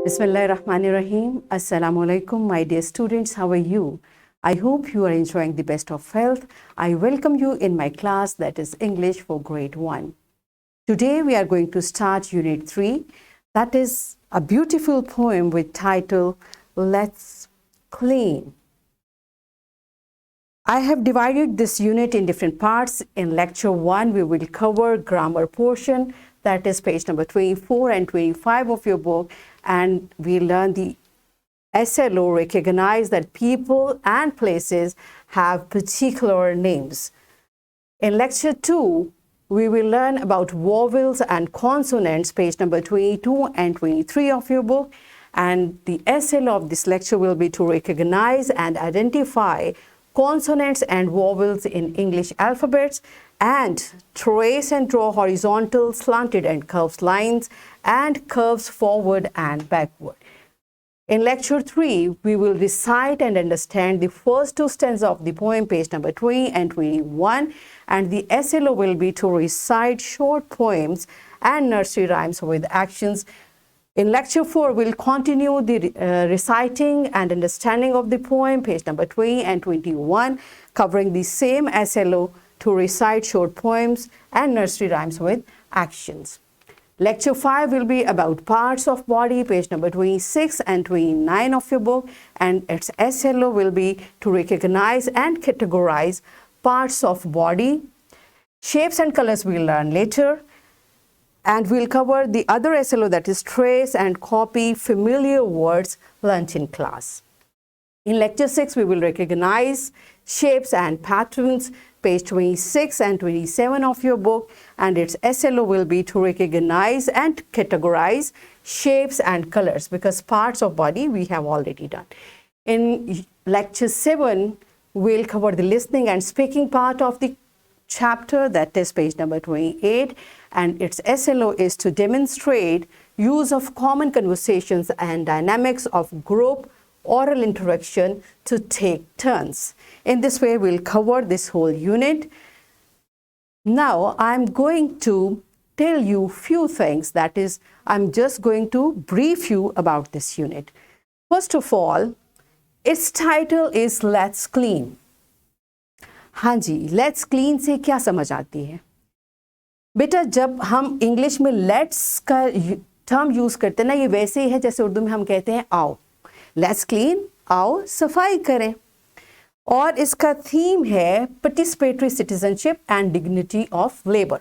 Bismillahirrahmanirrahim. Assalamu alaikum, my dear students. How are you? I hope you are enjoying the best of health. I welcome you in my class that is English for grade 1. Today we are going to start unit 3. That is a beautiful poem with title Let's Clean. I have divided this unit in different parts. In lecture 1, we will cover grammar portion, that is page number 24 and 25 of your book, and we learn the SLO, recognize that people and places have particular names. In lecture 2, we will learn about vowels and consonants, page number 22 and 23 of your book, and the SLO of this lecture will be to recognize and identify consonants and vowels in English alphabets, and trace and draw horizontal, slanted and curved lines and curves forward and backward. In lecture 3, we will recite and understand the first two stanzas of the poem, page number 20 and 21, and the SLO will be to recite short poems and nursery rhymes with actions. In lecture 4, we'll continue the reciting and understanding of the poem, page number 20 and 21, covering the same SLO to recite short poems and nursery rhymes with actions. Lecture 5 will be about parts of body, page number 26 and 29 of your book, and its SLO will be to recognize and categorize parts of body. Shapes and colors we'll learn later. And we'll cover the other SLO, that is trace and copy familiar words learnt in class. In lecture 6, we will recognize shapes and patterns, page 26 and 27 of your book, and its SLO will be to recognize and categorize shapes and colors, because parts of body we have already done. In lecture 7, we'll cover the listening and speaking part of the chapter, that is page number 28, and its SLO is to demonstrate use of common conversations and dynamics of group oral interaction to take turns. In this way, we'll cover this whole unit. Now, I'm going to tell you few things, that is, I'm just going to brief you about this unit. First of all, its title is Let's Clean. हाँ जी, let's clean से क्या समझ आती है बेटा? जब हम English में लेट्स का टर्म यूज करते हैं ना, ये वैसे ही है जैसे उर्दू में हम कहते हैं आओ, लेट्स क्लीन, आओ सफाई करें। और इसका थीम है participatory citizenship and dignity of labour.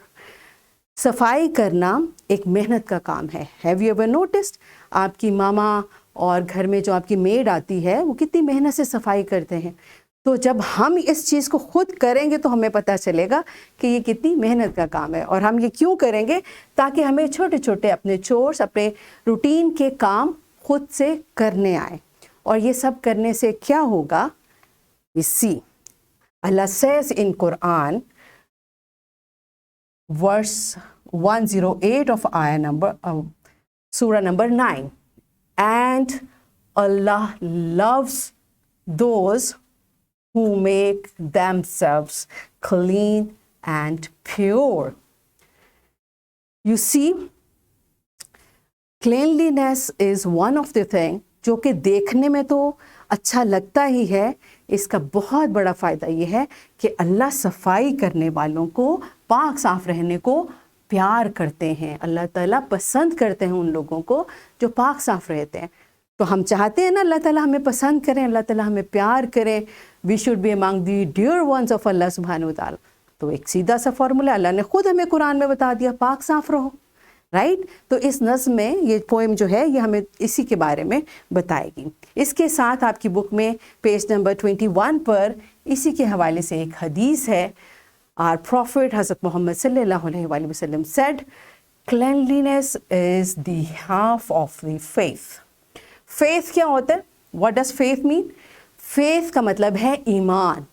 सफाई करना एक मेहनत का काम है। हैव यू एवर नोटिस्ड, आपकी मामा और घर में जो आपकी मेड आती है वो कितनी मेहनत से सफाई करते हैं। तो जब हम इस चीज़ को खुद करेंगे तो हमें पता चलेगा कि ये कितनी मेहनत का काम है। और हम ये क्यों करेंगे? ताकि हमें छोटे छोटे अपने चोर्स, अपने रूटीन के काम खुद से करने आए। और ये सब करने से क्या होगा? We see. Allah says in Quran, verse 108 of surah number 9, and Allah loves those who make themselves clean and pure. You see, cleanliness is one of the things जो कि देखने में तो अच्छा लगता ही है। इसका बहुत बड़ा फ़ायदा ये है कि अल्लाह सफाई करने वालों को, पाक साफ रहने को प्यार करते हैं। अल्लाह ताला पसंद करते हैं उन लोगों को जो पाक साफ रहते हैं। तो हम चाहते हैं ना अल्लाह ताला हमें पसंद करें, अल्लाह ताला हमें प्यार करें। We should be among the dear ones of Allah सुब्हानहू व तआला। तो एक सीधा सा फॉर्मूला अल्लाह ने खुद हमें कुरान में बता दिया, पाक साफ रहो, राइट। तो इस नज़्म में ये पोएम जो है ये हमें इसी के बारे में बताएगी। इसके साथ आपकी बुक में पेज नंबर 21 पर इसी के हवाले से एक हदीस है। आवर प्रॉफिट हज़रत मोहम्मद सल्लल्लाहु अलैहि वसल्लम said, cleanliness is the half of the faith. Faith क्या होता है? What does faith mean? Faith का मतलब है ईमान।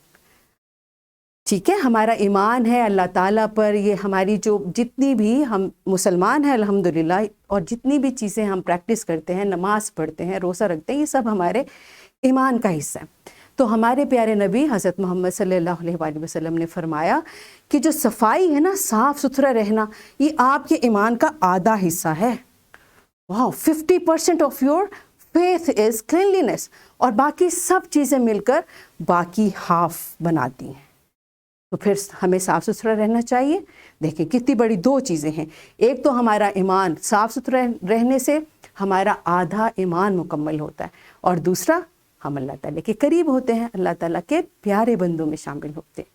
ठीक है, हमारा ईमान है अल्लाह ताला पर। ये हमारी जो जितनी भी हम मुसलमान हैं अल्हम्दुलिल्लाह, और जितनी भी चीज़ें हम प्रैक्टिस करते हैं, नमाज़ पढ़ते हैं, रोज़ा रखते हैं, ये सब हमारे ईमान का हिस्सा है। तो हमारे प्यारे नबी हज़रत मोहम्मद सल्लल्लाहु अलैहि वसल्लम ने फरमाया कि जो सफाई है ना, साफ़ सुथरा रहना, ये आपके ईमान का आधा हिस्सा है। वाह, 50% of your faith is cleanliness, और बाकी सब चीज़ें मिलकर बाकी हाफ बनाती हैं। तो फिर हमें साफ़ सुथरा रहना चाहिए। देखिए कितनी बड़ी दो चीज़ें हैं, एक तो हमारा ईमान, साफ़ सुथरा रहने से हमारा आधा ईमान मुकम्मल होता है, और दूसरा हम अल्लाह ताला के करीब होते हैं, अल्लाह ताला के प्यारे बंदों में शामिल होते हैं।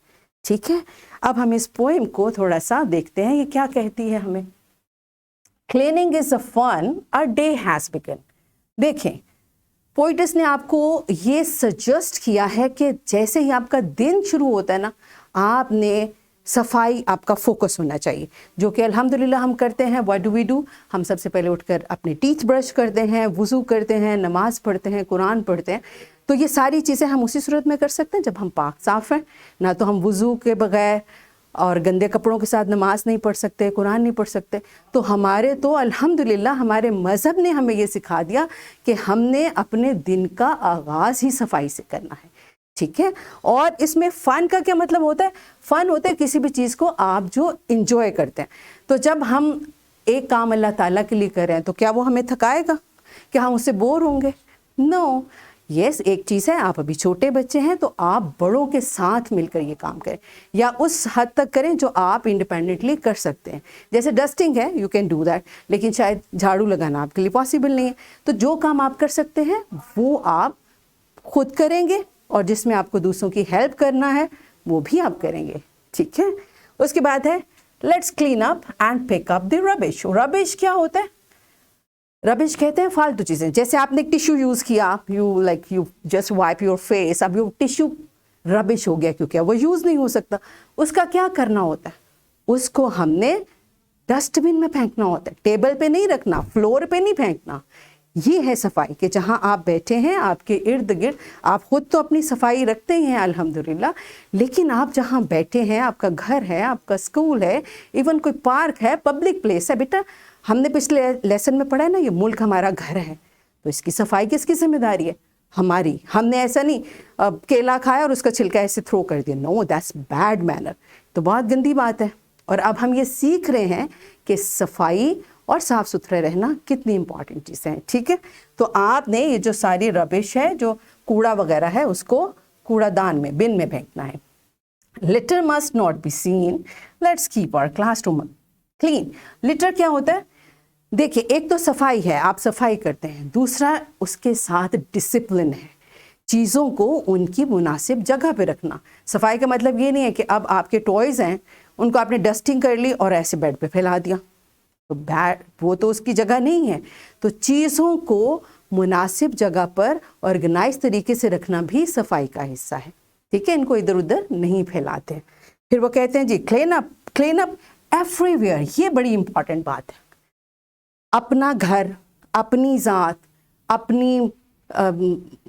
ठीक है, अब हम इस पोएम को थोड़ा सा देखते हैं, ये क्या कहती है हमें। Cleaning is a fun, a day has begun. देखें, पोइटस ने आपको ये सजेस्ट किया है कि जैसे ही आपका दिन शुरू होता है ना, आपने सफाई, आपका फोकस होना चाहिए, जो कि अल्हम्दुलिल्लाह हम करते हैं। What do we do? हम सबसे पहले उठकर अपने टीथ ब्रश करते हैं, वुज़ू करते हैं, नमाज पढ़ते हैं, कुरान पढ़ते हैं। तो ये सारी चीज़ें हम उसी सूरत में कर सकते हैं जब हम पाक साफ़ हैं। ना तो हम वुज़ू के बगैर और गंदे कपड़ों के साथ नमाज नहीं पढ़ सकते, कुरान नहीं पढ़ सकते। तो हमारे तो अल्हम्दुलिल्लाह हमारे मज़हब ने हमें ये सिखा दिया कि हमने अपने दिन का आगाज़ ही सफाई से करना है। ठीक है, और इसमें फ़न का क्या मतलब होता है? फ़न होता है किसी भी चीज़ को आप जो इंजॉय करते हैं। तो जब हम एक काम अल्लाह ताला के लिए कर रहे हैं तो क्या वो हमें थकाएगा? क्या हम उससे बोर होंगे? नो। यस, एक चीज़ है, आप अभी छोटे बच्चे हैं तो आप बड़ों के साथ मिलकर ये काम करें, या उस हद तक करें जो आप इंडिपेंडेंटली कर सकते हैं। जैसे डस्टिंग है, यू कैन डू दैट, लेकिन शायद झाड़ू लगाना आपके लिए पॉसिबल नहीं है। तो जो काम आप कर सकते हैं वो आप खुद करेंगे, और जिसमें आपको दूसरों की हेल्प करना है वो भी आप करेंगे। ठीक है, उसके बाद है let's clean up and pick up the rubbish. Rubbish क्या होता है? रबिश कहते हैं फालतू चीज़ें। जैसे आपने एक टिश्यू यूज़ किया, you just wipe your face, अब ये टिश्यू रबिश हो गया क्योंकि वो यूज़ नहीं हो सकता। उसका क्या करना होता है? उसको हमने डस्टबिन में फेंकना होता है, टेबल पे नहीं रखना, फ्लोर पे नहीं फेंकना। ये है सफाई कि जहाँ आप बैठे हैं आपके इर्द गिर्द, आप खुद तो अपनी सफाई रखते हैं अल्हम्दुलिल्लाह, लेकिन आप जहाँ बैठे हैं, आपका घर है, आपका स्कूल है, इवन कोई पार्क है, पब्लिक प्लेस है। बेटा, हमने पिछले लेसन में पढ़ा है ना, ये मुल्क हमारा घर है, तो इसकी सफाई किसकी जिम्मेदारी है? हमारी। हमने ऐसा नहीं केला खाया और उसका छिलका ऐसे थ्रो कर दिया, नो, दैट्स बैड मैनर, तो बहुत गंदी बात है। और अब हम ये सीख रहे हैं कि सफाई और साफ़ सुथरा रहना कितनी इंपॉर्टेंट चीज़ें हैं। ठीक है, तो आपने ये जो सारी रबिश है, जो कूड़ा वगैरह है, उसको कूड़ादान में, बिन में फेंकना है। Litter must not be seen, let's keep our classroom clean. Litter क्या होता है? देखिए, एक तो सफाई है, आप सफाई करते हैं, दूसरा उसके साथ डिसिप्लिन है, चीज़ों को उनकी मुनासिब जगह पे रखना। सफाई का मतलब ये नहीं है कि अब आपके टॉयज़ हैं, उनको आपने डस्टिंग कर ली और ऐसे बेड पे फैला दिया, तो वो तो उसकी जगह नहीं है। तो चीज़ों को मुनासिब जगह पर ऑर्गेनाइज तरीके से रखना भी सफाई का हिस्सा है। ठीक है, इनको इधर उधर नहीं फैलाते हैं। फिर वो कहते हैं जी क्लीन अप एवरीवेयर। ये बड़ी इंपॉर्टेंट बात है। अपना घर, अपनी ज़ात,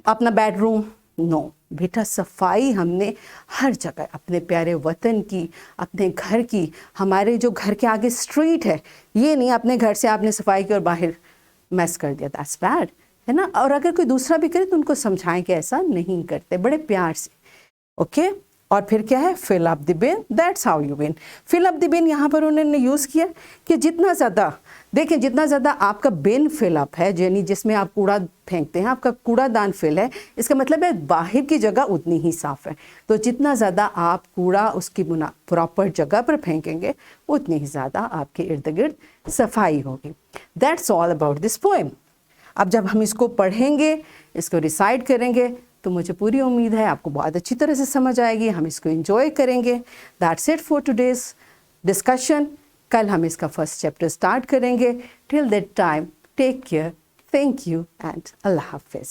अपना बेडरूम, नो बेटा, सफाई हमने हर जगह, अपने प्यारे वतन की, अपने घर की, हमारे जो घर के आगे स्ट्रीट है, ये नहीं अपने घर से आपने सफाई की और बाहर मैस कर दिया, दैट्स बैड, है ना। और अगर कोई दूसरा भी करे तो उनको समझाएं कि ऐसा नहीं करते, बड़े प्यार से। ओके, और फिर क्या है? Fill up the bin, that's how you win. Fill up the bin यहाँ पर उन्होंने यूज़ किया कि जितना ज़्यादा, देखें, जितना ज़्यादा आपका बिन फिल अप है, यानी जिसमें आप कूड़ा फेंकते हैं, आपका कूड़ादान फिल है, इसका मतलब है बाहर की जगह उतनी ही साफ़ है। तो जितना ज़्यादा आप कूड़ा उसकी प्रॉपर जगह पर फेंकेंगे, उतनी ही ज़्यादा आपके इर्द गिर्द सफाई होगी। That's all about this poem. अब जब हम इसको पढ़ेंगे, इसको रिसाइट करेंगे, तो मुझे पूरी उम्मीद है आपको बहुत अच्छी तरह से समझ आएगी, हम इसको एंजॉय करेंगे। That's it for today's discussion. कल हम इसका फर्स्ट चैप्टर स्टार्ट करेंगे। Till that time, take care, thank you and Allah हाफिज़।